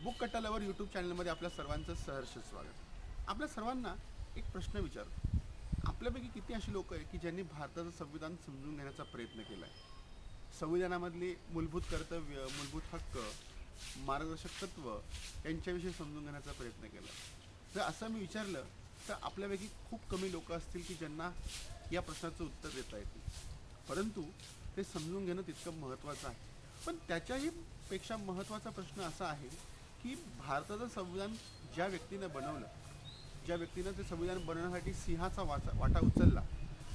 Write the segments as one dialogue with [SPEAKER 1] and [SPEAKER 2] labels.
[SPEAKER 1] Book कट्टालवर YouTube चॅनलमध्ये आपल्या सर्वांचं सहर्ष स्वागत. आपल्या सर्वांना एक प्रश्न विचारतो. आपल्यापैकी किती अशी लोक आहे की ज्यांनी भारताचं संविधान समजून घेण्याचा प्रयत्न केला आहे? संविधानामधली मूलभूत कर्तव्य, मूलभूत हक्क, मार्गदर्शक तत्व यांच्याविषयी समजून घेण्याचा प्रयत्न केला. जर असं मी विचारलं तर आपल्यापैकी खूप कमी लोक असतील की ज्यांना या प्रश्नाचं उत्तर देता येतील. परंतु ते समजून घेणं तितकं महत्त्वाचं आहे. पण त्याच्याही पेक्षा महत्त्वाचा प्रश्न असा आहे की भारताचं संविधान ज्या व्यक्तीनं बनवलं, ज्या व्यक्तीनं ते संविधान बनवण्यासाठी सिंहाचा वाटा उचलला,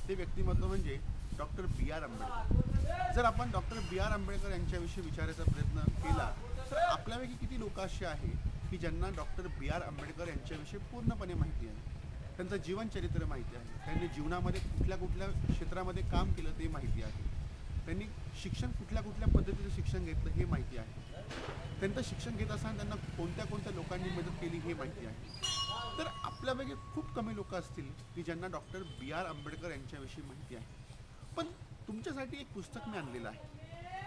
[SPEAKER 1] ते व्यक्तिमत्व म्हणजे डॉक्टर बी आर आंबेडकर. जर आपण डॉक्टर बी आर आंबेडकर यांच्याविषयी विचारायचा प्रयत्न केला तर आपल्यापैकी किती लोक असे आहे की ज्यांना डॉक्टर बी आर आंबेडकर यांच्याविषयी पूर्णपणे माहिती आहे, त्यांचं जीवनचरित्र माहिती आहे, त्यांनी जीवनामध्ये कुठल्या कुठल्या क्षेत्रामध्ये काम केलं ते माहिती आहे, त्यांनी शिक्षण कुठल्या कुठल्या पद्धतीचं शिक्षण घेतलं हे माहिती आहे, त्यांचं शिक्षण घेत असताना त्यांना कोणत्या कोणत्या लोकांनी मदत केली हे माहिती आहे. तर आपल्यापैकी खूप कमी लोक असतील की ज्यांना डॉक्टर बी आर आंबेडकर यांच्याविषयी माहिती आहे. पण तुमच्यासाठी एक पुस्तक मी आणलेलं आहे.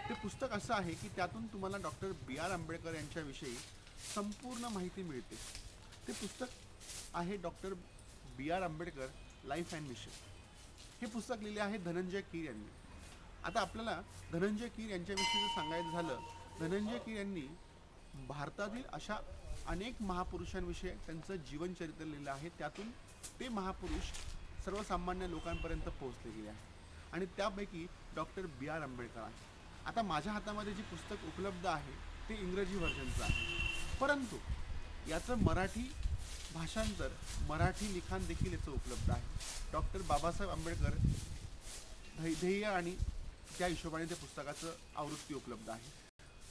[SPEAKER 1] ते पुस्तक असं आहे की त्यातून तुम्हाला डॉक्टर बी आर आंबेडकर यांच्याविषयी संपूर्ण माहिती मिळते. ते पुस्तक आहे doctor B R Ambedkar life and mission. हे पुस्तक लिहिले आहे धनंजय कीर यांनी. आता आपल्याला धनंजय कीर यांच्याविषयी जर सांगायचं झालं, धनंजय कीर यांनी भारतातील अशा अनेक महापुरुषांविषयी त्यांचं जीवनचरित्र लिहिलं आहे. त्यातून ते महापुरुष सर्वसामान्य लोकांपर्यंत पोहोचले गेले आहे आणि त्यापैकी डॉक्टर बी आर आंबेडकर आहे. आता माझ्या हातामध्ये जे पुस्तक उपलब्ध आहे ते इंग्रजी व्हर्जनचं आहे, परंतु याचं मराठी भाषांतर, मराठी लिखाण देखील याचं उपलब्ध आहे. डॉक्टर बाबासाहेब आंबेडकर ध्येय आणि त्या हिशोबाने त्या पुस्तकाचं आवृत्ती उपलब्ध आहे.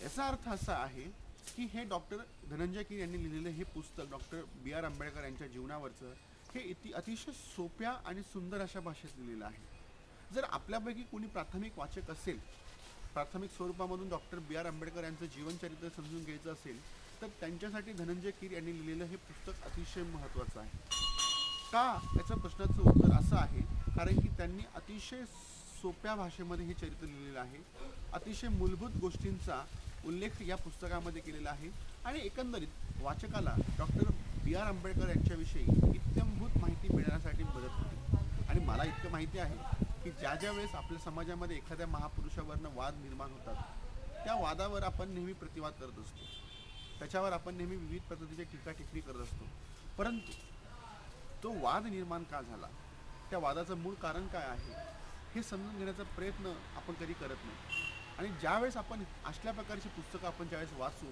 [SPEAKER 1] याचा अर्थ असा आहे की हे डॉक्टर धनंजय कीर यांनी लिहिलेलं हे पुस्तक डॉक्टर बी आर आंबेडकर यांच्या जीवनावरचं हे अतिशय सोप्या आणि सुंदर अशा भाषेत लिहिलेलं आहे. जर आपल्यापैकी कोणी प्राथमिक वाचक असेल, प्राथमिक स्वरूपामधून डॉक्टर बी आर आंबेडकर यांचं जीवनचरित्र समजून घ्यायचं असेल तर त्यांच्यासाठी धनंजय कीर यांनी लिहिलेलं हे पुस्तक अतिशय महत्त्वाचं आहे. का? याचं प्रश्नाचं उत्तर असं आहे कारण की त्यांनी अतिशय सोप्या भाषेमध्ये हे चरित्र लिहिलेलं आहे. अतिशय मूलभूत गोष्टींचा उल्लेख या पुस्तकामध्ये केलेला आहे आणि एकंदरीत वाचकाला डॉक्टर बी आर आंबेडकर यांच्याविषयी इत्थंभूत माहिती मिळण्यासाठी मदत होते. आणि मला इतकं माहिती आहे की ज्या ज्या वेळेस आपल्या समाजामध्ये एखाद्या महापुरुषावरनं वाद निर्माण होतात, त्या वादावर आपण नेहमी प्रतिवाद करत असतो, त्याच्यावर आपण नेहमी विविध पद्धतीची टीका-टिप्पणी करत असतो. परंतु तो वाद निर्माण का झाला, त्या वादाचं मूळ कारण काय आहे हे समजून घेण्याचा प्रयत्न आपण कधी करत नाही. आणि ज्यावेळेस आपण अशा प्रकारची पुस्तकं आपण ज्यावेळेस वाचू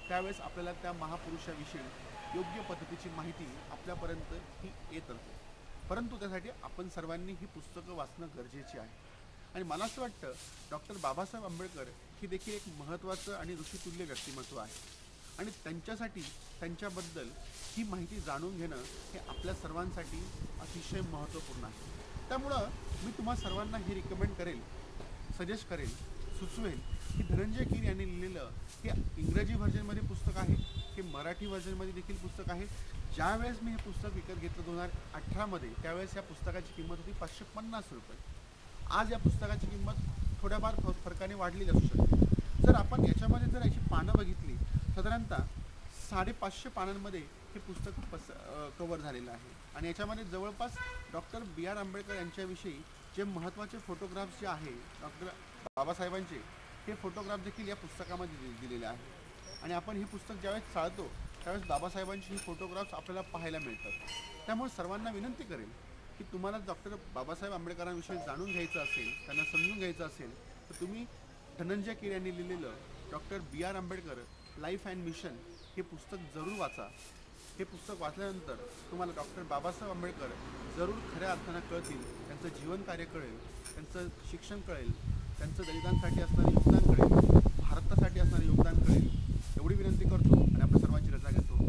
[SPEAKER 1] त्यावेळेस आपल्याला त्या महापुरुषाविषयी योग्य पद्धतीची माहिती आपल्यापर्यंत ही येत असते. परंतु त्यासाठी आपण सर्वांनी ही पुस्तकं वाचणं गरजेचे आहे. आणि मला असं वाटतं डॉक्टर बाबासाहेब आंबेडकर ही देखील एक महत्त्वाचं आणि ऋषितुल्य व्यक्तिमत्व आहे आणि त्यांच्यासाठी, त्यांच्याबद्दल ही माहिती जाणून घेणं हे आपल्या सर्वांसाठी अतिशय महत्त्वपूर्ण आहे. त्यामुळं मी तुम्हा सर्वांना हे रिकमेंड करेल, सजेस्ट करेल, सुचवेल की धनंजय कीर यांनी लिहिलेलं हे इंग्रजी व्हर्जनमध्ये पुस्तक आहे, हे मराठी व्हर्जनमध्ये देखील पुस्तक आहे. ज्यावेळेस मी हे पुस्तक विकत घेतलं 2018मध्ये त्यावेळेस या पुस्तकाची किंमत होती 550 रुपये. आज या पुस्तकाची किंमत थोड्याफार फरकाने वाढलेली असू शकते. जर आपण याच्यामध्ये जर याची पानं बघितली, साधारणतः 550 पानांमध्ये हे पुस्तक कव्हर झालेलं आहे आणि याच्यामध्ये जवळपास डॉक्टर बी आर आंबेडकर यांच्याविषयी जे महत्त्वाचे फोटोग्राफ्स जे आहे डॉक्टर बाबासाहेबांचे, हे फोटोग्राफ देखील या पुस्तकामध्ये दिलेले आहे. आणि आपण हे पुस्तक ज्यावेळेस चाळतो त्यावेळेस बाबासाहेबांची ही फोटोग्राफ्स आपल्याला पाहायला मिळतात. त्यामुळे सर्वांना विनंती करेल की तुम्हाला डॉक्टर बाबासाहेब आंबेडकरांविषयी जाणून घ्यायचं असेल, त्यांना समजून घ्यायचं असेल तर तुम्ही धनंजय कीर यांनी लिहिलेलं doctor B R Ambedkar life and mission हे पुस्तक जरूर वाचा. हे पुस्तक वाचल्यानंतर तुम्हाला डॉक्टर बाबासाहेब आंबेडकर जरूर खऱ्या अर्थानं कळतील, त्यांचं जीवन कार्य कळेल, त्यांचं शिक्षण कळेल, त्यांचं दलितांसाठी असणारं योगदान कळेल, भारतासाठी असणारं योगदान कळेल. एवढी विनंती करतो आणि आपल्या सर्वांची रजा घेतो.